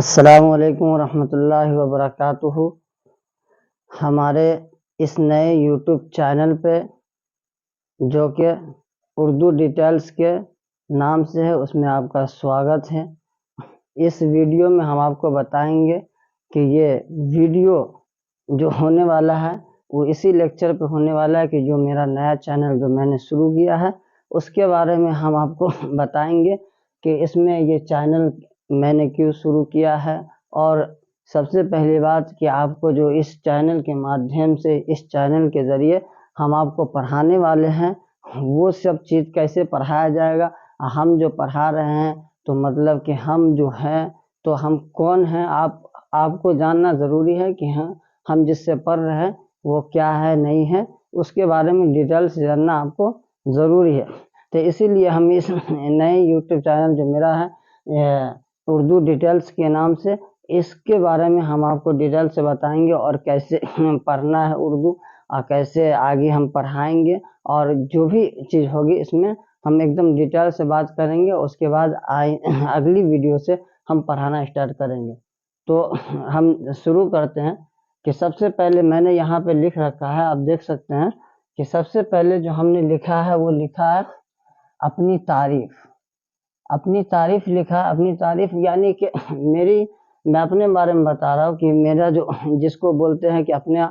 अस्सलामुअलैकुम वरहमतुल्लाहि वबरकातुहू। हमारे इस नए यूट्यूब चैनल पे जो कि उर्दू डिटेल्स के नाम से है, उसमें आपका स्वागत है। इस वीडियो में हम आपको बताएंगे कि ये वीडियो जो होने वाला है वो इसी लेक्चर पे होने वाला है कि जो मेरा नया चैनल जो मैंने शुरू किया है उसके बारे में हम आपको बताएंगे कि इसमें ये चैनल मैंने क्यों शुरू किया है। और सबसे पहली बात कि आपको जो इस चैनल के माध्यम से, इस चैनल के ज़रिए हम आपको पढ़ाने वाले हैं, वो सब चीज़ कैसे पढ़ाया जाएगा। हम जो पढ़ा रहे हैं तो मतलब कि हम जो हैं तो हम कौन हैं, आपको जानना ज़रूरी है कि हम जिससे पढ़ रहे हैं वो क्या है नहीं है, उसके बारे में डिटेल से जानना आपको ज़रूरी है। तो इसीलिए हम इस नए यूट्यूब चैनल जो मेरा है उर्दू डिटेल्स के नाम से, इसके बारे में हम आपको डिटेल से बताएंगे और कैसे पढ़ना है उर्दू और कैसे आगे हम पढ़ाएंगे। और जो भी चीज़ होगी इसमें हम एकदम डिटेल से बात करेंगे। उसके बाद अगली वीडियो से हम पढ़ाना स्टार्ट करेंगे। तो हम शुरू करते हैं कि सबसे पहले मैंने यहाँ पे लिख रखा है, आप देख सकते हैं कि सबसे पहले जो हमने लिखा है वो लिखा है अपनी तारीफ। अपनी तारीफ लिखा, अपनी तारीफ यानी कि मैं अपने बारे में बता रहा हूँ कि मेरा जो, जिसको बोलते हैं कि अपना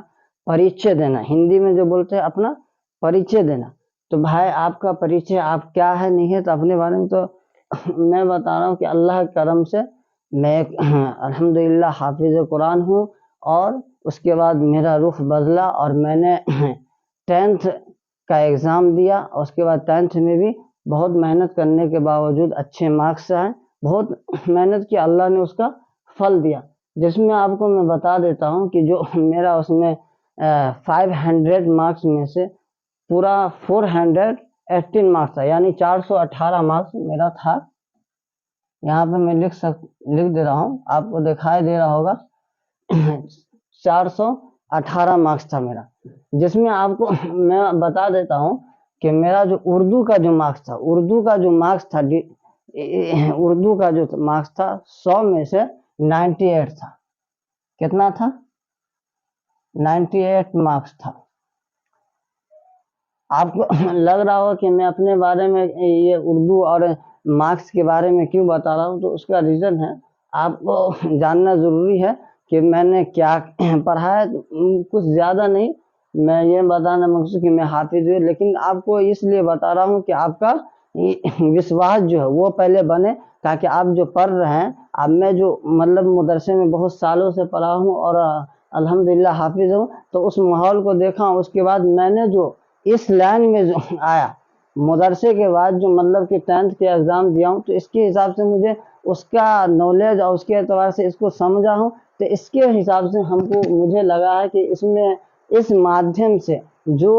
परिचय देना, हिंदी में जो बोलते हैं अपना परिचय देना। तो भाई आपका परिचय आप क्या है नहीं है, तो अपने बारे में तो मैं बता रहा हूँ कि अल्लाह के करम से मैं एक अल्हम्दुलिल्लाह हाफिज़ कुरान हूँ। और उसके बाद मेरा रुख बदला और मैंने 10th का एग्ज़ाम दिया। उसके बाद 10th में भी बहुत मेहनत करने के बावजूद अच्छे मार्क्स आए। बहुत मेहनत की, अल्लाह ने उसका फल दिया, जिसमें आपको मैं बता देता हूँ कि जो मेरा उसमें 500 मार्क्स में से पूरा 418 मार्क्स था, यानी 418 मार्क्स मेरा था। यहाँ पे मैं लिख दे रहा हूँ, आपको दिखाई दे रहा होगा 418 मार्क्स था मेरा, जिसमें आपको मैं बता देता हूँ कि मेरा जो उर्दू का जो मार्क्स था, उर्दू का जो मार्क्स था 100 में से 98 था। कितना था? 98 मार्क्स था। आपको लग रहा होगा कि मैं अपने बारे में ये उर्दू और मार्क्स के बारे में क्यों बता रहा हूँ, तो उसका रीज़न है, आपको जानना ज़रूरी है कि मैंने क्या पढ़ा है। कुछ ज़्यादा नहीं, मैं ये बताना मकसद कि मैं हाफिज़ हूँ, लेकिन आपको इसलिए बता रहा हूँ कि आपका विश्वास जो है वो पहले बने, ताकि आप जो पढ़ रहे हैं, अब मैं जो मतलब मदरसे में बहुत सालों से पढ़ा हूँ और अल्हम्दुलिल्लाह हाफिज़ हूँ, तो उस माहौल को देखा। उसके बाद मैंने जो इस लाइन में जो आया मदरसे के बाद, जो मतलब कि 10th के एग्ज़ाम दिया हूँ, तो इसके हिसाब से मुझे उसका नॉलेज और उसके एतबार से इसको समझा हूँ। तो इसके हिसाब से मुझे लगा है कि इसमें इस माध्यम से जो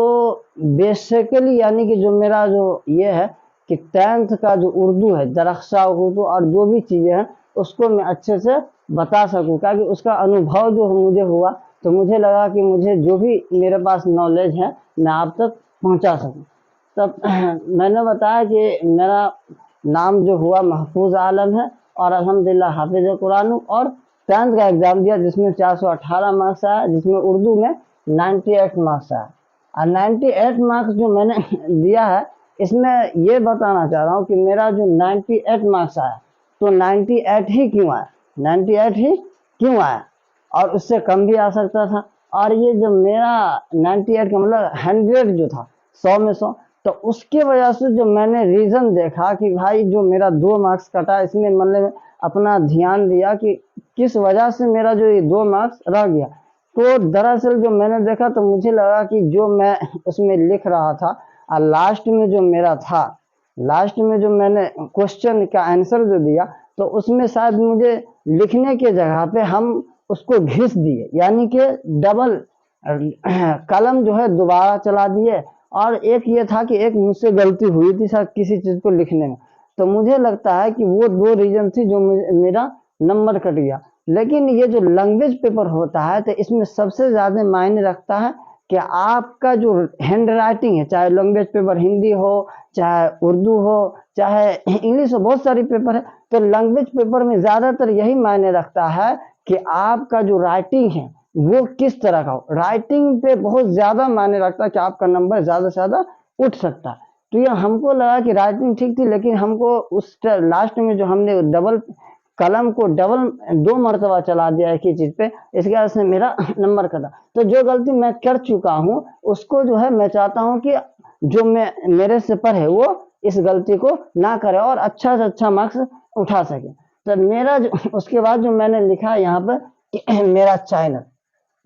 बेसिकली यानी कि जो मेरा जो ये है कि 10th का जो उर्दू है, दरख्शा उर्दू और जो भी चीज़ें हैं उसको मैं अच्छे से बता सकूँ, क्योंकि उसका अनुभव जो मुझे हुआ, तो मुझे लगा कि मुझे जो भी मेरे पास नॉलेज है मैं आप तक पहुंचा सकूं। तब मैंने बताया कि मेरा नाम जो हुआ महफूज आलम है और अल्हम्दुलिल्लाह हाफिज़ कुरान हूँ। और 10th का एग्ज़ाम दिया जिसमें 418 मार्क्स आया, जिसमें उर्दू में 98 मार्क्स आया। और 98 मार्क्स जो मैंने दिया है, इसमें ये बताना चाह रहा हूँ कि मेरा जो 98 मार्क्स आया, तो 98 ही क्यों आया, 98 ही क्यों आया, और उससे कम भी आ सकता था। और ये जो मेरा 98 का मतलब 100 जो था, 100 में 100, तो उसके वजह से जो मैंने रीज़न देखा कि भाई जो मेरा 2 मार्क्स कटा, इसमें मतलब अपना ध्यान दिया कि किस वजह से मेरा जो ये 2 मार्क्स रह गया। तो दरअसल जो मैंने देखा, तो मुझे लगा कि जो मैं उसमें लिख रहा था और लास्ट में जो मेरा था, लास्ट में जो मैंने क्वेश्चन का आंसर जो दिया, तो उसमें शायद मुझे लिखने के जगह पे हम उसको घिस दिए, यानी कि डबल कलम जो है दोबारा चला दिए। और एक ये था कि एक मुझसे गलती हुई थी शायद किसी चीज़ को लिखने में, तो मुझे लगता है कि वो 2 रीज़न थी जो मेरा नंबर कट गया। लेकिन ये जो लैंग्वेज पेपर होता है, तो इसमें सबसे ज़्यादा मायने रखता है कि आपका जो हैंड राइटिंग है, चाहे लैंग्वेज पेपर हिंदी हो, चाहे उर्दू हो, चाहे इंग्लिश हो, बहुत सारी पेपर है, तो लैंग्वेज पेपर में ज़्यादातर यही मायने रखता है कि आपका जो राइटिंग है वो किस तरह का हो। राइटिंग पे बहुत ज़्यादा मायने रखता है कि आपका नंबर ज़्यादा से ज़्यादा उठ सकता है। तो ये हमको लगा कि राइटिंग ठीक थी, लेकिन हमको उस लास्ट में जो हमने डबल कलम को डबल 2 मरतबा चला दिया एक ही चीज़ पे, इसकी वजह से मेरा नंबर कटा। तो जो गलती मैं कर चुका हूँ उसको जो है मैं चाहता हूँ कि जो मैं मेरे से पढ़े वो इस गलती को ना करे और अच्छा से अच्छा मार्क्स उठा सके। तो मेरा जो उसके बाद जो मैंने लिखा यहाँ पर कि मेरा चैनल,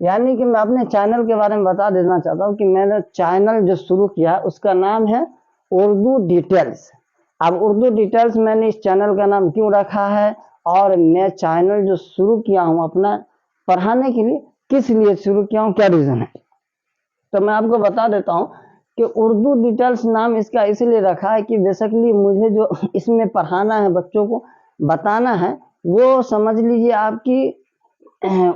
यानी कि मैं अपने चैनल के बारे में बता देना चाहता हूँ कि मैंने चैनल जो शुरू किया है उसका नाम है उर्दू डिटेल्स। अब उर्दू डिटेल्स मैंने इस चैनल का नाम क्यों रखा है, और मैं चैनल जो शुरू किया हूँ अपना पढ़ाने के लिए, किस लिए शुरू किया हूँ, क्या रीज़न है, तो मैं आपको बता देता हूँ कि उर्दू डिटेल्स नाम इसका इसलिए रखा है कि बेसिकली मुझे जो इसमें पढ़ाना है, बच्चों को बताना है, वो समझ लीजिए आपकी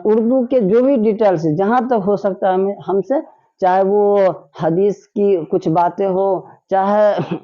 उर्दू के जो भी डिटेल्स है जहाँ तक हो सकता है हमें हमसे, चाहे वो हदीस की कुछ बातें हो, चाहे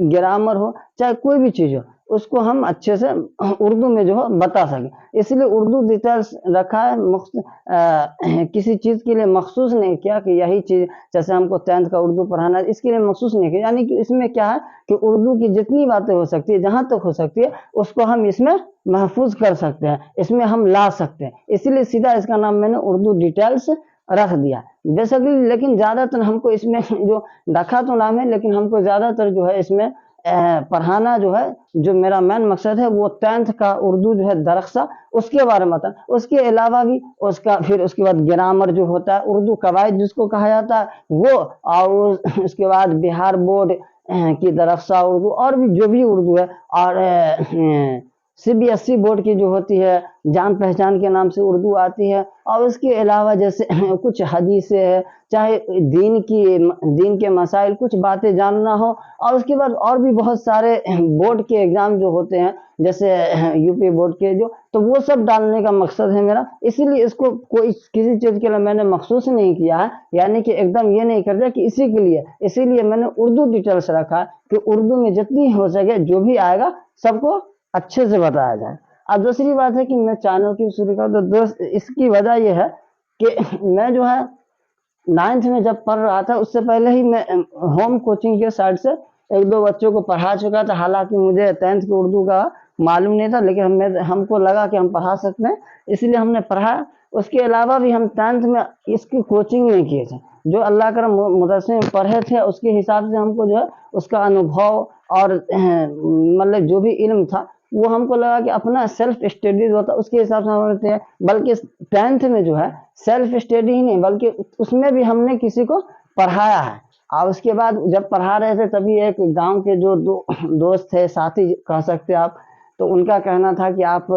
ग्रामर हो, चाहे कोई भी चीज़ हो, उसको हम अच्छे से उर्दू में जो है बता सकें। इसलिए उर्दू डिटेल्स रखा है। किसी चीज़ के लिए मखसूस नहीं किया कि यही चीज़, जैसे हमको 10th का उर्दू पढ़ाना है, इसके लिए मखसूस नहीं किया। यानी कि इसमें क्या है कि उर्दू की जितनी बातें हो सकती है, जहाँ तक हो सकती है, उसको हम इसमें महफूज कर सकते हैं, इसमें हम ला सकते हैं। इसीलिए सीधा इसका नाम मैंने उर्दू डिटेल्स रख दिया बेसिकली। लेकिन ज़्यादातर हमको इसमें जो रखा तो नाम है, लेकिन हमको ज़्यादातर जो है इसमें पढ़ाना जो है, जो मेरा मेन मकसद है वो 10th का उर्दू जो है दरख्सा, उसके बारे में बताना। उसके अलावा भी उसका फिर उसके बाद ग्रामर जो होता है, उर्दू कवायद जिसको कहा जाता है वो, और उसके बाद बिहार बोर्ड की दरख्सा उर्दू, और भी जो भी उर्दू है, और CBSE बोर्ड की जो होती है जान पहचान के नाम से उर्दू आती है, और उसके अलावा जैसे कुछ हदीसें है, चाहे दीन के मसाइल, कुछ बातें जानना हो, और उसके बाद और भी बहुत सारे बोर्ड के एग्ज़ाम जो होते हैं, जैसे यूपी बोर्ड के जो, तो वो सब डालने का मकसद है मेरा। इसीलिए इसको कोई किसी चीज़ के लिए मैंने मखसूस नहीं किया है, यानी कि एकदम ये नहीं कर दिया कि इसी के लिए। इसीलिए मैंने उर्दू डिटेल्स रखा है कि उर्दू में जितनी हो सके जो भी आएगा सबको अच्छे से बताया जाए। अब दूसरी बात है कि मैं चैनल क्यों शुरू करा, तो दोस्त इसकी वजह ये है कि मैं जो है 9th में जब पढ़ रहा था, उससे पहले ही मैं होम कोचिंग के साइड से 1-2 बच्चों को पढ़ा चुका था। हालांकि मुझे 10th की उर्दू का मालूम नहीं था, लेकिन हमको लगा कि हम पढ़ा सकते हैं, इसलिए हमने पढ़ा। उसके अलावा भी हम 10th में इसकी कोचिंग नहीं किए थे, जो अल्लाह करम मदरसे में पढ़े थे उसके हिसाब से हमको जो है उसका अनुभव और मतलब जो भी इल्म था वो हमको लगा कि अपना सेल्फ स्टडी होता उसके हिसाब से हम लेते हैं। बल्कि 10th में जो है सेल्फ स्टडी ही नहीं, बल्कि उसमें भी हमने किसी को पढ़ाया है। और उसके बाद जब पढ़ा रहे थे तभी एक गांव के जो दोस्त थे, साथी कह सकते हैं आप, तो उनका कहना था कि आप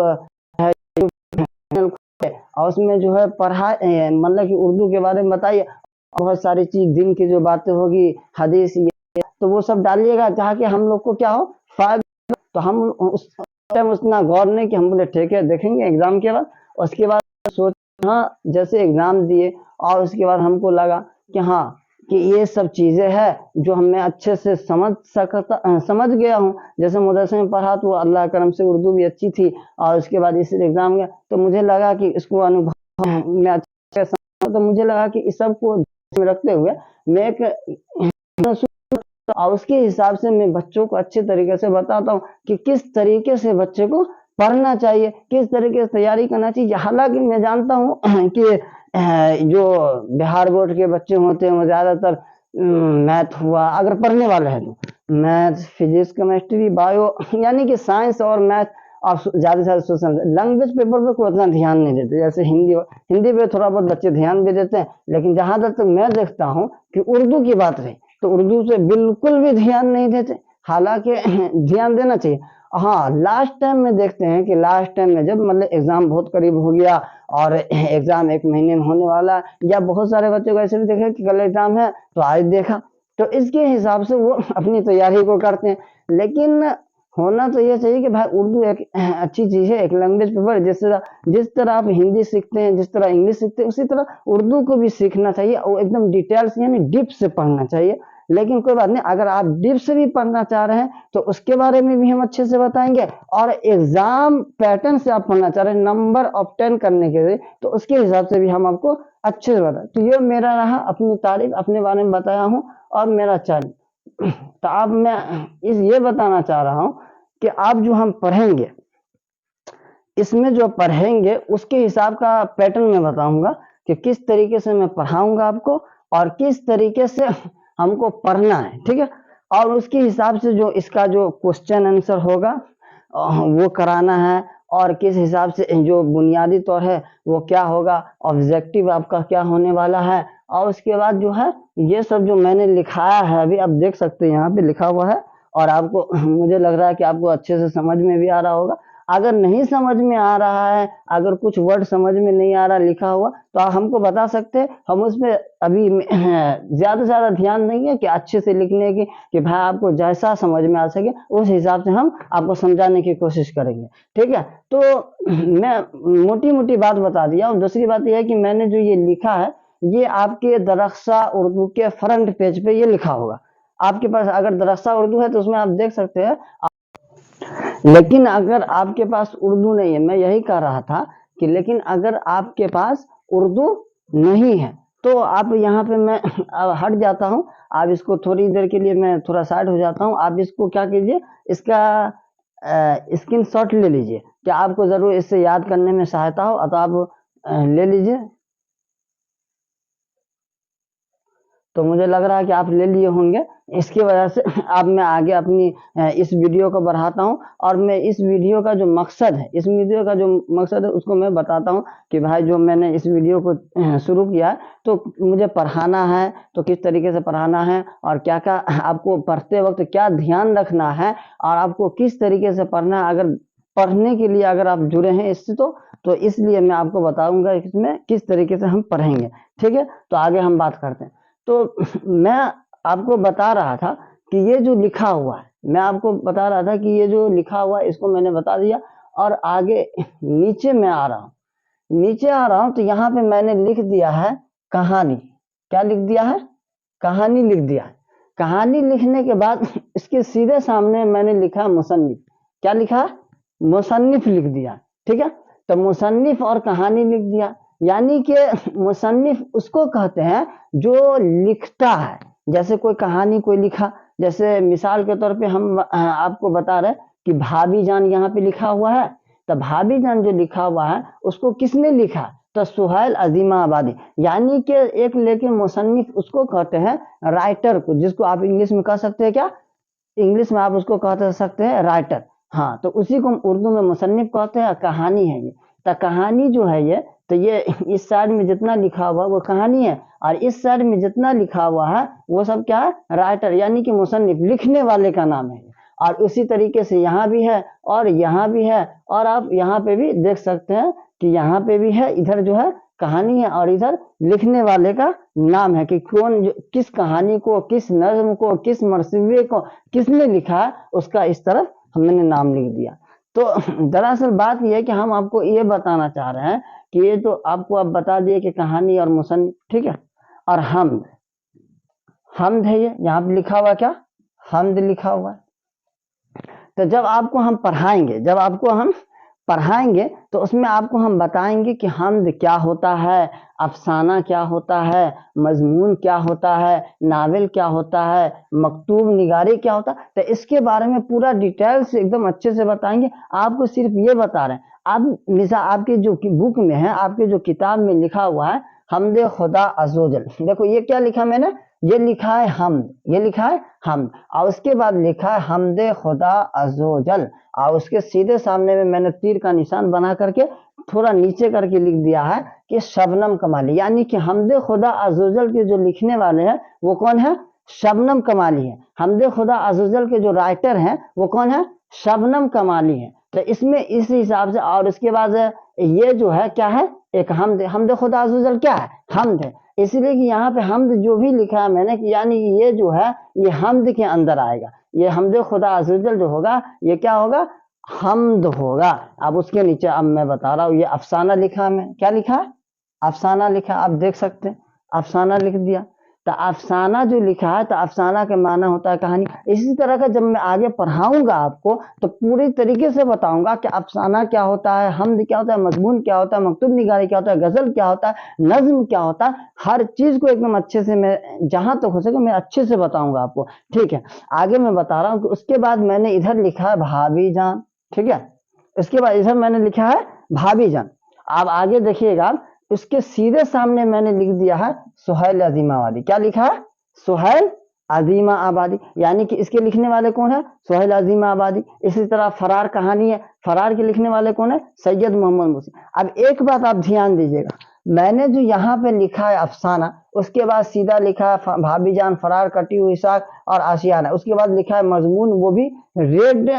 और उसमें जो है पढ़ा मतलब कि उर्दू के बारे में बताइए, बहुत सारी चीज दिन की जो बातें होगी, हदीस, ये तो वो सब डालिएगा ताकि हम लोग को क्या हो फायदा। तो हम उस टाइम उतना गौर नहीं कि हम बोले ठीक है देखेंगे एग्जाम के बाद। उसके बाद सोच, हाँ जैसे एग्जाम दिए और उसके बाद हमको लगा कि हाँ कि ये सब चीज़ें हैं जो मैं अच्छे से समझ गया हूँ। जैसे मदरसे में पढ़ा तो अल्लाह करम से उर्दू भी अच्छी थी, और उसके बाद इस एग्ज़ाम गया तो मुझे लगा कि इसको अनुभव मैं अच्छे से समझा, तो मुझे लगा कि इस सब को ध्यान में रखते हुए मैं एक और उसके हिसाब से मैं बच्चों को अच्छे तरीके से बताता हूँ कि किस तरीके से बच्चे को पढ़ना चाहिए, किस तरीके से तैयारी करना चाहिए। हालांकि मैं जानता हूँ कि जो बिहार बोर्ड के बच्चे होते हैं वो ज़्यादातर मैथ हुआ, अगर पढ़ने वाले हैं तो मैथ, फिजिक्स, केमिस्ट्री, बायो, यानी कि साइंस और मैथ, और ज़्यादा से ज़्यादा सोशल। लैंग्वेज पेपर पे कोई उतना ध्यान नहीं देते, जैसे हिंदी पे थोड़ा बहुत बच्चे ध्यान भी देते हैं, लेकिन जहाँ तक मैं देखता हूँ कि उर्दू की बात रही तो उर्दू से बिल्कुल भी ध्यान नहीं देते। हालांकि ध्यान देना चाहिए। हाँ लास्ट टाइम में देखते हैं कि लास्ट टाइम में जब मतलब एग्जाम बहुत करीब हो गया और एग्जाम 1 महीने में होने वाला, या बहुत सारे बच्चों को ऐसे भी देखे कि कल एग्जाम है तो आज देखा, तो इसके हिसाब से वो अपनी तैयारी को करते हैं। लेकिन होना तो ये चाहिए कि भाई उर्दू एक अच्छी चीज़ है, एक लैंग्वेज पेपर। जिस तरह आप हिंदी सीखते हैं, जिस तरह इंग्लिश सीखते हैं, उसी तरह उर्दू को भी सीखना चाहिए और एकदम डिटेल्स यानी डीप से पढ़ना चाहिए। लेकिन कोई बात नहीं, अगर आप डीप से भी पढ़ना चाह रहे हैं तो उसके बारे में भी हम अच्छे से बताएंगे, और एग्जाम पैटर्न से आप पढ़ना चाह रहे हैं नंबर ऑब्टेन करने के लिए, तो उसके हिसाब से भी हम आपको अच्छे से बताएं। तो ये मेरा रहा, अपनी तारीफ अपने बारे में बताया हूँ और मेरा चैनल। तो अब मैं ये बताना चाह रहा हूँ कि आप जो हम पढ़ेंगे, इसमें जो पढ़ेंगे उसके हिसाब का पैटर्न मैं बताऊंगा कि किस तरीके से मैं पढ़ाऊंगा आपको और किस तरीके से हमको पढ़ना है, ठीक है। और उसके हिसाब से जो इसका जो क्वेश्चन आंसर होगा वो कराना है, और किस हिसाब से जो बुनियादी तौर है वो क्या होगा, ऑब्जेक्टिव आपका क्या होने वाला है। और उसके बाद जो है ये सब जो मैंने लिखाया है अभी आप देख सकते हैं यहाँ पे लिखा हुआ है, और आपको मुझे लग रहा है कि आपको अच्छे से समझ में भी आ रहा होगा। अगर नहीं समझ में आ रहा है, अगर कुछ वर्ड समझ में नहीं आ रहा लिखा हुआ, तो आप हमको बता सकते हैं, हम उसमें अभी ज़्यादा से ज़्यादा ध्यान देंगे कि अच्छे से लिखने की, कि भाई आपको जैसा समझ में आ सके उस हिसाब से हम आपको समझाने की कोशिश करेंगे, ठीक है। तो मैं मोटी मोटी बात बता दिया। और दूसरी बात यह है कि मैंने जो ये लिखा है ये आपके दरख्सा उर्दू के फ्रंट पेज पे ये लिखा होगा। आपके पास अगर दरख्सा उर्दू है तो उसमें आप देख सकते हैं, लेकिन अगर आपके पास उर्दू नहीं है, मैं यही कह रहा था कि लेकिन अगर आपके पास उर्दू नहीं है तो आप यहाँ पे मैं अब हट जाता हूँ, आप इसको थोड़ी देर के लिए मैं थोड़ा साइड हो जाता हूँ। आप इसको क्या कीजिए, इसका स्क्रीनशॉट ले लीजिए, क्या आपको जरूर इससे याद करने में सहायता हो तो आप ले लीजिए। तो मुझे लग रहा है कि आप ले लिए होंगे, इसकी वजह से अब मैं आगे अपनी इस वीडियो को बढ़ाता हूं, और मैं इस वीडियो का जो मकसद है, इस वीडियो का जो मकसद है उसको मैं बताता हूं कि भाई जो मैंने इस वीडियो को शुरू किया है तो मुझे पढ़ाना है, तो किस तरीके से पढ़ाना है और क्या क्या आपको पढ़ते वक्त क्या ध्यान रखना है, और आपको किस तरीके से पढ़ना है। अगर पढ़ने के लिए अगर आप जुड़े हैं इससे तो इसलिए मैं आपको बताऊंगा इसमें किस तरीके से हम पढ़ेंगे, ठीक है। तो आगे हम बात करते हैं। तो मैं आपको बता रहा था कि ये जो लिखा हुआ है, मैं आपको बता रहा था कि ये जो लिखा हुआ है इसको मैंने बता दिया, और आगे नीचे मैं आ रहा हूँ, नीचे आ रहा हूँ तो यहाँ पे मैंने लिख दिया है कहानी। क्या लिख दिया है, कहानी लिख दिया है। कहानी लिखने के बाद इसके सीधे सामने मैंने लिखा मुसन्निफ। क्या लिखा है, मुसन्निफ लिख दिया, ठीक है। तो मुसन्निफ और कहानी लिख दिया, यानी कि मुसन्निफ उसको कहते हैं जो लिखता है। जैसे कोई कहानी कोई लिखा, जैसे मिसाल के तौर पे हम आपको बता रहे कि भाभी जान यहाँ पे लिखा हुआ है, तो भाभी जान जो लिखा हुआ है उसको किसने लिखा, तो सुहैल अजीमाबादी, यानी कि एक लेकिन मुसन्निफ उसको कहते हैं राइटर को, जिसको आप इंग्लिश में कह सकते हैं क्या, इंग्लिश में आप उसको कह सकते हैं राइटर। हाँ, तो उसी को उर्दू में मुसन्निफ कहते हैं। कहानी है ये, तो कहानी जो है ये, तो ये इस साइड में जितना लिखा हुआ वो कहानी है, और इस साइड में जितना लिखा हुआ है वो सब क्या है, राइटर, यानी कि मुसन्निफ, लिखने वाले का नाम है। और उसी तरीके से यहाँ भी है और यहाँ भी है, और आप यहाँ पे भी देख सकते हैं कि यहाँ पे भी है, इधर जो है कहानी है और इधर लिखने वाले का नाम है कि कौन किस कहानी को, किस नज्म को, किस मरसिवे को किसने लिखा है, उसका इस तरफ हमने नाम लिख दिया। तो दरअसल बात यह है कि हम आपको ये बताना चाह रहे हैं कि ये तो आपको अब बता दिए कि कहानी और मुसन्निफ, ठीक है। और हमद, हमद है ये यहाँ पे लिखा हुआ, क्या हमद लिखा हुआ है। तो जब आपको हम पढ़ाएंगे, जब आपको हम पढ़ाएंगे तो उसमें आपको हम बताएंगे कि हमद क्या होता है, अफसाना क्या होता है, मजमून क्या होता है, नावल क्या होता है, मकतूब निगारी क्या होता है। तो इसके बारे में पूरा डिटेल से एकदम अच्छे से बताएंगे। आपको सिर्फ ये बता रहे हैं, आप मिसाल आपकी जो बुक में है, आपके जो किताब में लिखा हुआ है हमद खुदा अज़्ज़वजल, देखो ये क्या लिखा मैंने, ये लिखा है हमद, ये लिखा है हमद, और उसके बाद लिखा है हमद खुदा अज़्ज़वजल, और उसके सीधे सामने में मैंने तीर का निशान बना करके थोड़ा नीचे करके लिख दिया है कि शबनम कमाली, यानी कि हमद खुदा अज़्ज़वजल के जो लिखने वाले हैं वो कौन है, शबनम कमाली है। हमद खुदा अज़्ज़वजल के जो राइटर हैं वो कौन है, शबनम कमाली है। तो इसमें इस हिसाब से, और उसके बाद ये जो है क्या है, एक हमद, हमद खुदा अज़्ज़वजल क्या है, हमद है। इसलिए कि यहाँ पे हमद जो भी लिखा है मैंने कि यानी ये जो है ये हमद के अंदर आएगा। ये हमदे खुदा अज़्ज़ व जल जो होगा ये क्या होगा, हम्द होगा। अब उसके नीचे अब मैं बता रहा हूँ, ये अफसाना लिखा है, मैं क्या लिखा है, अफसाना लिखा, आप देख सकते हैं अफसाना लिख दिया। तो अफसाना जो लिखा है, तो अफसाना का माना होता है कहानी। इसी तरह का जब मैं आगे पढ़ाऊंगा आपको तो पूरी तरीके से बताऊंगा कि अफसाना क्या होता है, हम्द क्या होता है, मजमून क्या होता है, मकतूब निगारी क्या होता है, गजल क्या होता है, नज्म क्या होता है, हर चीज को एकदम अच्छे से मैं जहां तक हो सके मैं अच्छे से बताऊंगा आपको। ठीक है, आगे मैं बता रहा हूँ कि उसके बाद मैंने इधर लिखा है भाभी जान। ठीक है, इसके बाद इधर मैंने लिखा है भाभी जान। आप आगे देखिएगा, उसके सीधे सामने मैंने लिख दिया है सुहैल अजीमा आबादी। क्या लिखा है, सुहैल अजीमा आबादी, यानी कि इसके लिखने वाले कौन है, सुहैल अजीमा आबादी। इसी तरह फरार कहानी है, फरार के लिखने वाले कौन है, सैयद मोहम्मद मुसी। अब एक बात आप ध्यान दीजिएगा, मैंने जो यहाँ पे लिखा है अफसाना, उसके बाद सीधा लिखा है भाभी जान, फरार, कटी हुई साख और आशियाना। उसके बाद लिखा है मजमून, वो भी रेड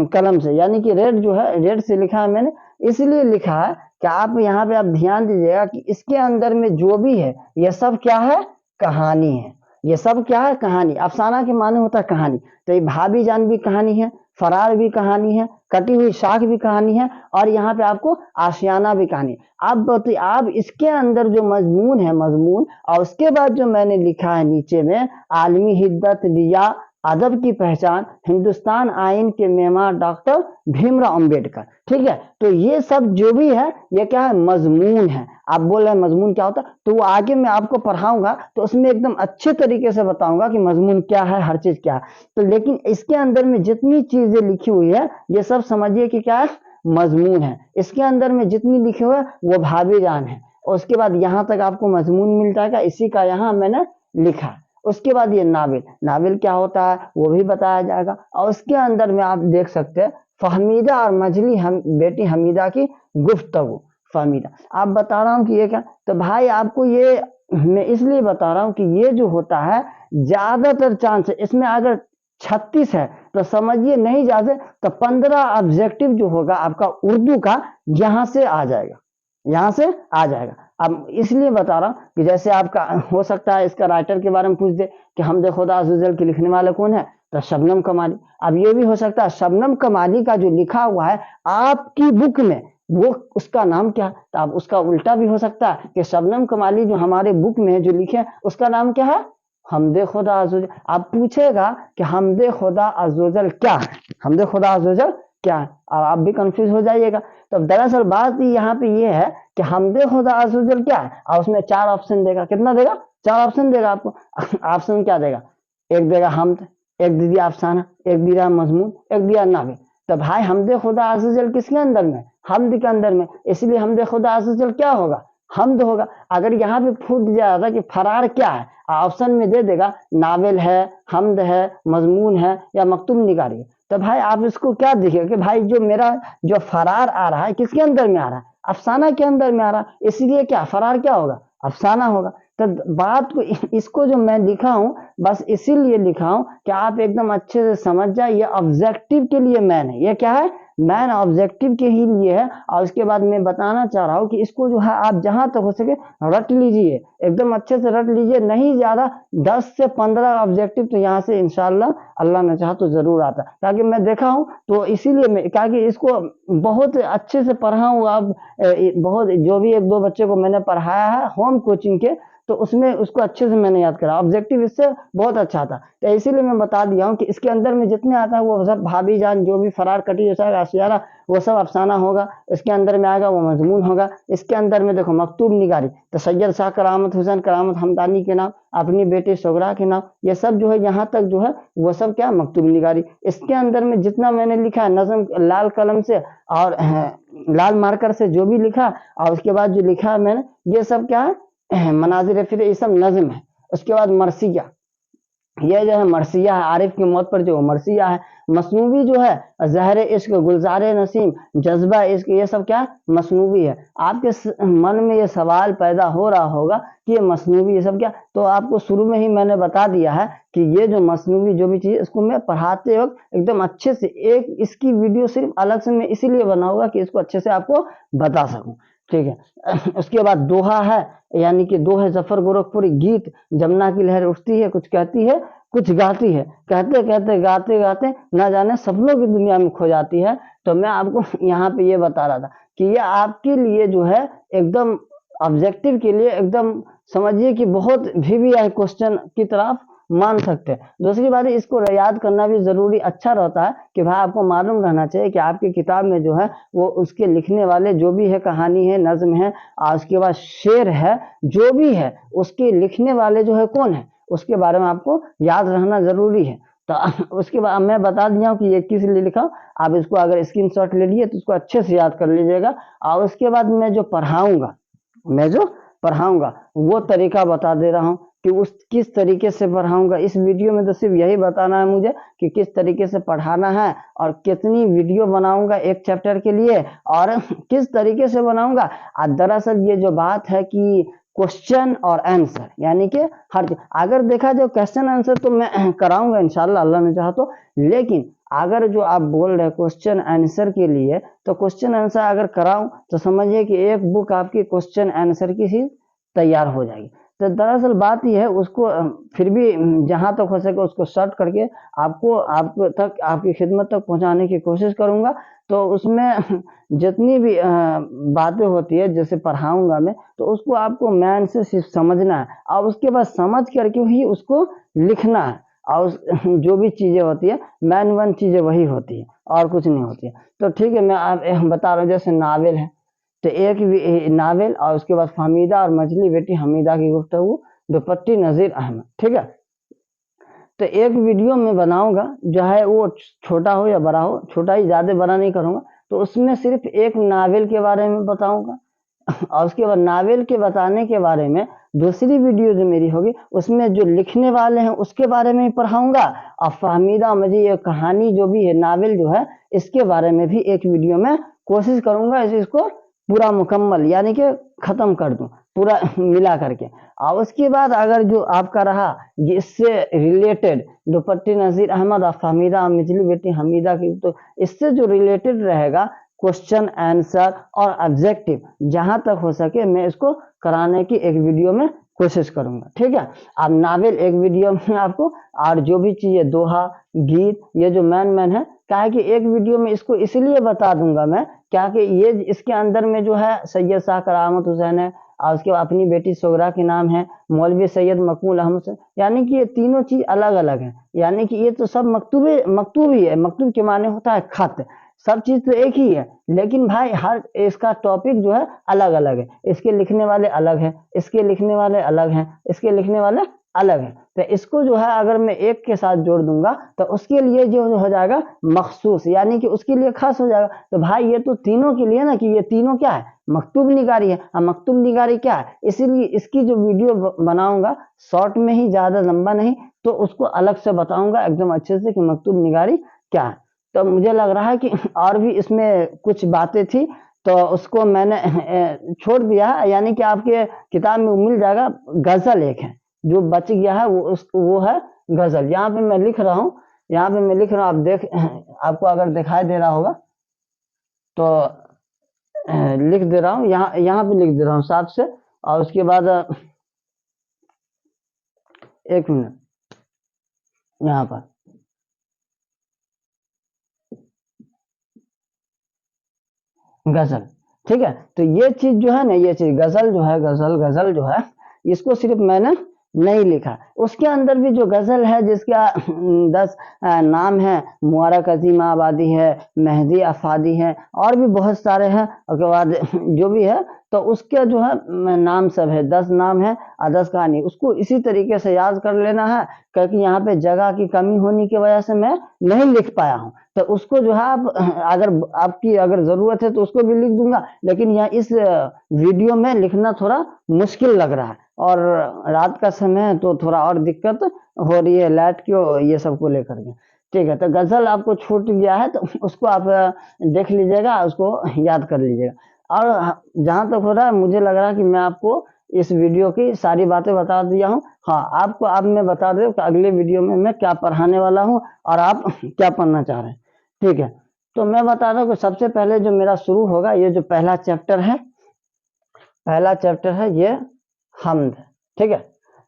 कलम से, यानी कि रेड जो है रेड से लिखा है मैंने। इसलिए लिखा है कि आप यहाँ पे आप ध्यान दीजिएगा कि इसके अंदर में जो भी है ये सब क्या है, कहानी है। ये सब क्या है, कहानी। अफसाना के माने होता है कहानी। तो ये भाभी जान भी कहानी है, फरार भी कहानी है, कटी हुई शाख भी कहानी है, और यहाँ पे आपको आशियाना भी कहानी। अब इसके अंदर जो मजमून है, मजमून, और उसके बाद जो मैंने लिखा है नीचे में, आलमी हिद्दत दिया अदब की पहचान, हिंदुस्तान आइन के मेहमान डॉक्टर भीमराव अंबेडकर। ठीक है, तो ये सब जो भी है ये क्या है, मजमून है। आप बोल रहे हैं मजमून क्या होता है, तो वो आगे मैं आपको पढ़ाऊंगा तो उसमें एकदम अच्छे तरीके से बताऊंगा कि मजमून क्या है, हर चीज क्या है। तो लेकिन इसके अंदर में जितनी चीजें लिखी हुई है ये सब समझिए कि क्या है, मजमून है। इसके अंदर में जितनी लिखी हुई है वो भाभी जान है, और उसके बाद यहाँ तक आपको मजमून मिल जाएगा, इसी का यहाँ मैंने लिखा। उसके बाद ये नाविल, नाविल क्या होता है वो भी बताया जाएगा। और उसके अंदर में आप देख सकते हैं फहमीदा और मजली बेटी हमीदा की गुफ्तगू। फहमीदा, आप बता रहा हूँ कि ये क्या, तो भाई आपको ये मैं इसलिए बता रहा हूँ कि ये जो होता है ज्यादातर चांस है इसमें, अगर 36 है तो समझिए नहीं ज्यादा, तो 15 ऑब्जेक्टिव जो होगा आपका उर्दू का यहाँ से आ जाएगा, यहाँ से आ जाएगा। अब इसलिए बता रहा हूँ कि जैसे आपका हो सकता है इसका राइटर के बारे में पूछ दे कि हमदे खुदा अज़्ज़ व जल के लिखने वाले कौन है, तो शबनम कमाली। अब ये भी हो सकता है शबनम कमाली का जो लिखा हुआ है आपकी बुक में वो उसका नाम क्या है, तो अब उसका उल्टा भी हो सकता है कि शबनम कमाली जो हमारे बुक में है जो लिखे हैं उसका नाम क्या है, हमदे खुदा अज़्ज़ व जल। आप पूछेगा कि हमदे खुदा अज़्ज़ व जल क्या है, हमदे खुदा अज़्ज़ व जल क्या है, अब आप भी कंफ्यूज हो जाइएगा। तो दरअसल बात यहाँ पे ये है कि हमदे खुदा अज़्ज़ व जल क्या है, और उसमें 4 ऑप्शन देगा। कितना देगा, 4 ऑप्शन देगा आपको। ऑप्शन क्या देगा, एक देगा हमद, एक दे दिया अफसाना, एक दिया मजमून, एक दिया नाविल। तो भाई हमदे खुदा अज़्ज़ व जल किसके अंदर में, हमद के अंदर में, इसलिए हमदे खुदा अज़्ज़ व जल क्या होगा, हमद होगा। अगर यहाँ पे पूछ दिया जाता कि फरार क्या है, ऑप्शन में दे देगा नाविल है, हमद है, मजमून है या मकतूब निगारी है, तो भाई आप इसको क्या देखिए कि भाई जो मेरा जो फरार आ रहा है किसके अंदर में आ रहा है, अफसाना के अंदर में आ रहा है, इसलिए क्या फरार क्या होगा, अफसाना होगा। तो बात को इसको जो मैं लिखा हूँ बस इसीलिए लिखा हूँ कि आप एकदम अच्छे से समझ जाए, ये ऑब्जेक्टिव के लिए मैन है, ये क्या है, मैन ऑब्जेक्टिव के ही लिए है। और उसके बाद मैं बताना चाह रहा हूँ कि इसको जो है आप जहां तक हो सके रट लीजिए, एकदम अच्छे से रट लीजिए, नहीं ज्यादा 10 से 15 ऑब्जेक्टिव तो यहाँ से इंशाल्लाह अल्लाह ने चाहा तो जरूर आता, ताकि मैं देखा हूँ तो इसीलिए मैं ताकि इसको बहुत अच्छे से पढ़ा हूँ। अब बहुत जो भी 1-2 बच्चे को मैंने पढ़ाया है होम कोचिंग के, तो उसमें उसको अच्छे से मैंने याद करा, ऑब्जेक्टिव इससे बहुत अच्छा था। तो इसीलिए मैं बता दिया हूँ कि इसके अंदर में जितने आता है वो सब भाभी जान, जो भी फरार, कटी जैसा आशियाना, वो सब अफसाना होगा। इसके अंदर में आएगा वो मजमून होगा। इसके अंदर में देखो मकतूब निगारी, तो सैयद शाह करामत हुसैन करामत हमदानी के नाम, अपनी बेटी सोगरा के नाम, ये सब जो है यहाँ तक जो है वो सब क्या मकतूब निगारी। इसके अंदर में जितना मैंने लिखा है नज़म लाल कलम से और लाल मार्कर से जो भी लिखा, और उसके बाद जो लिखा है मैंने ये सब क्या है मनाजिर फिर, ये सब नज्म है। उसके बाद मरसिया, ये जो है मरसिया है, आरिफ की मौत पर जो मरसिया है। मसनूबी जो है जहर इश्क, गुलजार नसीम, जज्बा इश्क, ये सब क्या मसनूबी है। आपके मन में ये सवाल पैदा हो रहा होगा कि ये मसनूबी ये सब क्या, तो आपको शुरू में ही मैंने बता दिया है कि ये जो मसनूबी जो भी चीज़, इसको मैं पढ़ाते वक्त एकदम अच्छे से एक इसकी वीडियो सिर्फ अलग से मैं इसीलिए बनाऊंगा कि इसको अच्छे से आपको बता सकूं। ठीक है। उसके बाद दोहा है, यानी कि दोहे जफर गोरखपुरी, गीत जमुना की लहर उठती है, कुछ कहती है कुछ गाती है, कहते कहते गाते गाते ना जाने सपनों की दुनिया में खो जाती है। तो मैं आपको यहाँ पे ये बता रहा था कि ये आपके लिए जो है एकदम ऑब्जेक्टिव के लिए एकदम समझिए कि बहुत वीवीआई क्वेश्चन की तरफ मान सकते हैं। दूसरी बात है, इसको याद करना भी जरूरी अच्छा रहता है कि भाई आपको मालूम रहना चाहिए कि आपकी किताब में जो है वो उसके लिखने वाले जो भी है, कहानी है, नज्म है और उसके बाद शेर है, जो भी है उसके लिखने वाले जो है कौन है, उसके बारे में आपको याद रहना जरूरी है। तो उसके बाद मैं बता दिया हूँ कि ये किस लिए लिखा। आप इसको अगर स्क्रीनशॉट ले लिए तो इसको अच्छे से याद कर लीजिएगा। और उसके बाद मैं जो पढ़ाऊंगा वो तरीका बता दे रहा हूँ कि उस किस तरीके से पढ़ाऊंगा। इस वीडियो में तो सिर्फ यही बताना है मुझे कि किस तरीके से पढ़ाना है और कितनी वीडियो बनाऊंगा एक चैप्टर के लिए और किस तरीके से बनाऊंगा। दरअसल ये जो बात है कि क्वेश्चन और आंसर, यानी कि हर अगर देखा जाए क्वेश्चन आंसर तो मैं कराऊंगा इंशाल्लाह, अल्लाह ने चाहा तो। लेकिन अगर जो आप बोल रहे हैं क्वेश्चन आंसर के लिए, तो क्वेश्चन आंसर अगर कराऊं तो समझिए कि एक बुक आपकी क्वेश्चन आंसर की ही तैयार हो जाएगी। तो दरअसल बात यह है, उसको फिर भी जहां तक हो सके उसको शॉर्ट करके आपकी खिदमत तक पहुंचाने की कोशिश करूंगा। तो उसमें जितनी भी बातें होती है जैसे पढ़ाऊंगा मैं, तो उसको आपको मैन से सिर्फ समझना है और उसके बाद समझ करके ही उसको लिखना है। और जो भी चीजें होती है मैन वन चीजें वही होती है और कुछ नहीं होती है। तो ठीक है, मैं आप बता रहा हूँ जैसे नावल है, तो एक नावल और उसके बाद फहमीदा और मछली बेटी हमीदा की गुफ्तगू, दुपट्टी नजीर अहमद। ठीक है, तो एक वीडियो में बनाऊंगा जो है वो छोटा हो या बड़ा हो, छोटा ही, ज्यादा बड़ा नहीं करूंगा। तो उसमें सिर्फ एक नावल के बारे में बताऊंगा और उसके बाद नावल के बताने के बारे में दूसरी वीडियो जो मेरी होगी उसमें जो लिखने वाले हैं उसके बारे में पढ़ाऊंगा। और फहमीदा मुझे ये कहानी जो भी है, नावल जो है, इसके बारे में भी एक वीडियो में कोशिश करूंगा इसको पूरा मुकम्मल यानी कि खत्म कर दूं पूरा मिला करके। और उसके बाद अगर जो आपका रहा इससे रिलेटेड दुपट्टी नजीर अहमद और फहमीदा मिजली बेटी हमीदा की, तो इससे जो रिलेटेड रहेगा क्वेश्चन आंसर और ऑब्जेक्टिव, जहां तक हो सके मैं इसको कराने की एक वीडियो में कोशिश करूंगा। ठीक है, अब नावल एक वीडियो में आपको, और जो भी चीजें दोहा गीत ये जो मैन है, क्या है कि एक वीडियो में इसको इसलिए बता दूंगा मैं, क्या कि ये इसके अंदर में जो है सैयद शाह करामत हुसैन है और उसके बाद अपनी बेटी सोगरा के नाम है, मौलवी सैयद मकबूल अहमद, यानी कि ये तीनों चीज अलग अलग है। यानी कि ये तो सब मकतूब ही है। मकतूब के माने होता है खत, सब चीज तो एक ही है, लेकिन भाई हर इसका टॉपिक जो है अलग अलग है। इसके लिखने वाले अलग है, इसके लिखने वाले अलग हैं, इसके लिखने वाले अलग है। तो इसको जो है अगर मैं एक के साथ जोड़ दूंगा तो उसके लिए जो हो जाएगा मखसूस, यानी कि उसके लिए खास हो जाएगा। तो भाई ये तो तीनों के लिए ना, कि ये तीनों क्या है, मकतूब निगारी है। मकतूब निगारी क्या है, इसीलिए इसकी जो वीडियो बनाऊंगा शॉर्ट में ही, ज्यादा लंबा नहीं, तो उसको अलग से बताऊंगा एकदम अच्छे से कि मकतूब निगारी क्या है। तो मुझे लग रहा है कि और भी इसमें कुछ बातें थी तो उसको मैंने छोड़ दिया है, यानी कि आपके किताब में मिल जाएगा। गजल एक है जो बच गया है, वो है गजल। यहाँ पे मैं लिख रहा हूँ, यहाँ पे मैं लिख रहा हूँ, आप देख, आपको अगर दिखाई दे रहा होगा तो लिख दे रहा हूँ, यहाँ यहाँ पे लिख दे रहा हूँ साथ से। और उसके बाद एक मिनट, यहाँ पर गजल। ठीक है, तो ये चीज जो है ना, ये चीज गजल जो है, गजल जो है, इसको सिर्फ मैंने नहीं लिखा। उसके अंदर भी जो गजल है जिसका 10 नाम है, मुबारक अजीम आबादी है, मेहदी अफादी है, और भी बहुत सारे हैं। उसके बाद जो भी है तो उसके जो है नाम सब है, 10 नाम है और 10 कहानी। उसको इसी तरीके से याद कर लेना है, क्योंकि यहाँ पे जगह की कमी होने की वजह से मैं नहीं लिख पाया हूँ। तो उसको जो है आप अगर आपकी अगर जरूरत है तो उसको भी लिख दूंगा, लेकिन यहाँ इस वीडियो में लिखना थोड़ा मुश्किल लग रहा है और रात का समय है तो थोड़ा और दिक्कत हो रही है लाइट की, ये सब को लेकर के। ठीक है, तो गजल आपको छूट गया है तो उसको आप देख लीजिएगा, उसको याद कर लीजिएगा। और जहां तक हो रहा है, मुझे लग रहा है कि मैं आपको इस वीडियो की सारी बातें बता दिया हूँ। हाँ, आपको अब मैं बता दूं कि अगले वीडियो में मैं क्या पढ़ाने वाला हूँ और आप क्या पढ़ना चाह रहे हैं। ठीक है, तो मैं बता रहा हूँ कि सबसे पहले जो मेरा शुरू होगा, ये जो पहला चैप्टर है पहला चैप्टर है ये हम्द, ठीक है।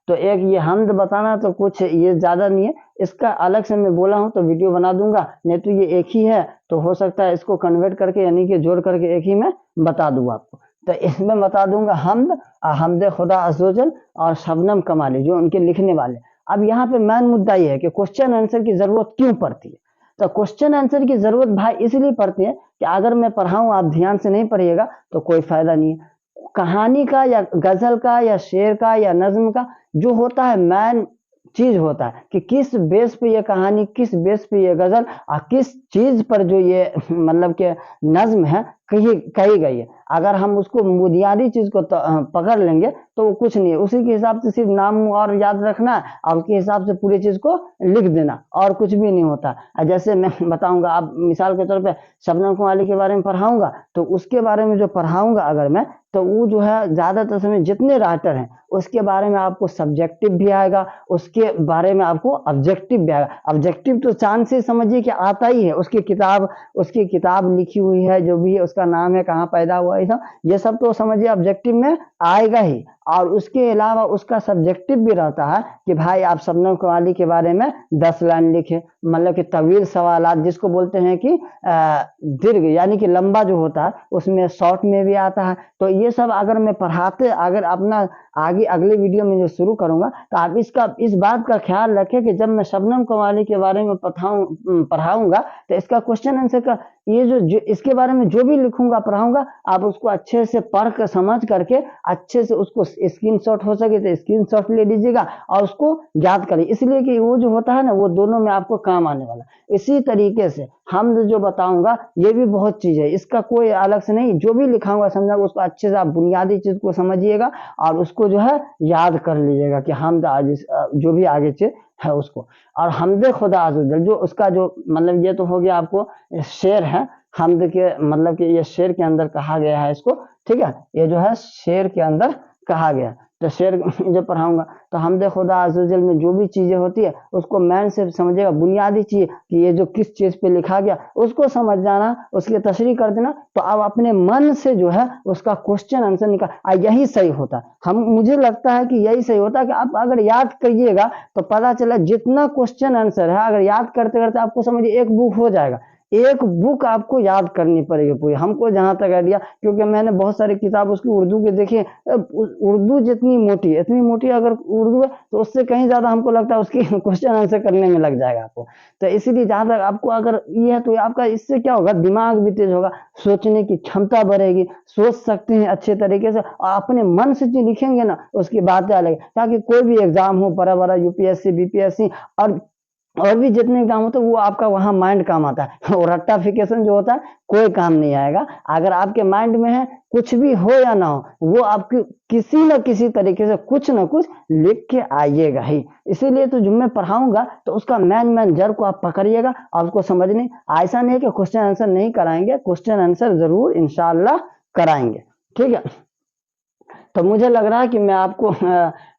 तो एक ये हम्द बताना तो कुछ ये ज़्यादा नहीं है, इसका अलग से मैं बोला हूँ तो वीडियो बना दूंगा, नहीं तो ये एक ही है तो हो सकता है इसको कन्वर्ट करके यानी कि जोड़ करके एक ही में बता दूँ आपको। तो इसमें बता दूंगा हम्द, हम्द खुदा अज़्ज़वजल और शबनम कमाली जो उनके लिखने वाले। अब यहाँ पे मेन मुद्दा ये है कि क्वेश्चन आंसर की ज़रूरत क्यों पड़ती है। तो क्वेश्चन आंसर की ज़रूरत भाई इसलिए पड़ती है कि अगर मैं पढ़ाऊँ आप ध्यान से नहीं पढ़िएगा तो कोई फ़ायदा नहीं है। कहानी का या गज़ल का या शेर का या नज़्म का जो होता है मेन चीज़ होता है कि किस बेस पे ये कहानी, किस बेस पे ये गज़ल और किस चीज़ पर जो ये मतलब के नज़्म है कही गई है। अगर हम उसको बुनियादी चीज़ को पकड़ लेंगे तो वो कुछ नहीं है, उसी के हिसाब से सिर्फ नाम और याद रखना और उसके हिसाब से पूरी चीज़ को लिख देना और कुछ भी नहीं होता। जैसे मैं बताऊंगा, आप मिसाल के तौर पे शबनम कमाली के बारे में पढ़ाऊंगा तो उसके बारे में जो पढ़ाऊंगा अगर मैं, तो वो जो है ज़्यादातर समय जितने राइटर हैं उसके बारे में आपको सब्जेक्टिव भी आएगा, उसके बारे में आपको ऑब्जेक्टिव भी आएगा। ऑब्जेक्टिव तो चांद से समझिए कि आता ही है, उसकी किताब लिखी हुई है, जो भी है उसका नाम है, कहाँ पैदा हुआ है, ये सब तो समझिए ऑब्जेक्टिव में आएगा ही। और उसके अलावा उसका सब्जेक्टिव भी रहता है कि भाई आप शबनम कमाली के बारे में 10 लाइन लिखे, मतलब कि तवील सवालात जिसको बोलते हैं कि दीर्घ यानी कि लंबा जो होता है उसमें शॉर्ट में भी आता है। तो ये सब अगर मैं अगर अपना आगे अगले वीडियो में जो शुरू करूंगा तो आप इस बात का ख्याल रखें कि जब मैं शबनम कमाली के बारे में पढ़ाऊंगा तो इसका क्वेश्चन आंसर का ये जो इसके बारे में जो भी लिखूंगा पढ़ाऊंगा आप उसको अच्छे से पढ़ कर समझ करके अच्छे से उसको स्क्रीनशॉट हो सके तो स्क्रीनशॉट ले लीजिएगा और उसको याद करिए, इसलिए कि वो जो होता है ना वो दोनों में आपको काम आने वाला। इसी तरीके से हम जो बताऊंगा ये भी बहुत चीज है, इसका कोई अलग से नहीं, जो भी लिखाऊंगा समझा उसको अच्छे से आप बुनियादी चीज को समझिएगा और उसको जो है याद कर लीजिएगा कि हम जो भी आगे चीज है उसको। और हमदे खुदा अज़्ज़वजल जो उसका जो मतलब ये तो हो गया आपको शेर है, हमद के मतलब कि ये शेर के अंदर कहा गया है इसको, ठीक है, ये जो है शेर के अंदर कहा गया। तो शेर जो पढ़ाऊंगा तो हमदे खुदा अज़्ज़वजल में जो भी चीजें होती है उसको मैन से समझेगा, बुनियादी चीज कि ये जो किस चीज पे लिखा गया उसको समझ जाना, उसकी तशरीह कर देना, तो आप अपने मन से जो है उसका क्वेश्चन आंसर निकाल, यही सही होता है। मुझे लगता है कि यही सही होता है कि आप अगर याद करिएगा तो पता चला जितना क्वेश्चन आंसर है अगर याद करते करते आपको समझिए एक बुक हो जाएगा, एक बुक आपको याद करनी पड़ेगी पूरी। हमको जहां तक आइडिया, क्योंकि मैंने बहुत सारी किताब उसकी उर्दू के देखी, उर्दू जितनी मोटी इतनी मोटी अगर उर्दू है तो उससे कहीं ज्यादा हमको लगता है उसकी क्वेश्चन आंसर करने में लग जाएगा आपको। तो इसीलिए जहां तक आपको अगर ये है तो आपका इससे क्या होगा, दिमाग भी तेज होगा, सोचने की क्षमता बढ़ेगी, सोच सकते हैं अच्छे तरीके से और अपने मन से जो लिखेंगे ना उसकी बातें अलग। ताकि कोई भी एग्जाम हो, बड़ा बड़ा यूपीएससी बीपीएससी और भी जितने एग्जाम होते हैं वो आपका वहां माइंड काम आता है और रट्टाफिकेशन जो होता है कोई काम नहीं आएगा। अगर आपके माइंड में है कुछ भी हो या ना हो वो आपकी किसी न किसी तरीके से कुछ ना कुछ लिख के आइएगा ही। इसीलिए तो जो मैं पढ़ाऊंगा तो उसका मैन जड़ को आप पकड़िएगा और उसको समझने, ऐसा नहीं है कि क्वेश्चन आंसर नहीं कराएंगे, क्वेश्चन आंसर जरूर इंशाल्लाह कराएंगे, ठीक है। तो मुझे लग रहा है कि मैं आपको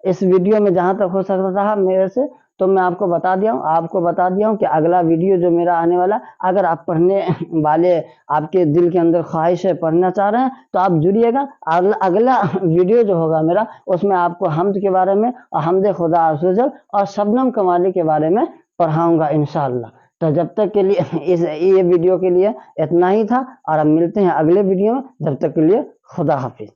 इस वीडियो में जहां तक हो सकता था मेरे से तो मैं आपको बता दिया हूँ कि अगला वीडियो जो मेरा आने वाला, अगर आप पढ़ने वाले आपके दिल के अंदर ख्वाहिश है पढ़ना चाह रहे हैं तो आप जुड़िएगा। अगला वीडियो जो होगा मेरा उसमें आपको हमद के बारे में और हमदे खुदा अज़्ज़वजल और शबनम कमाली के बारे में पढ़ाऊंगा इंशाअल्लाह। तो जब तक के लिए ये वीडियो के लिए इतना ही था और अब मिलते हैं अगले वीडियो में, जब तक के लिए खुदा हाफिज।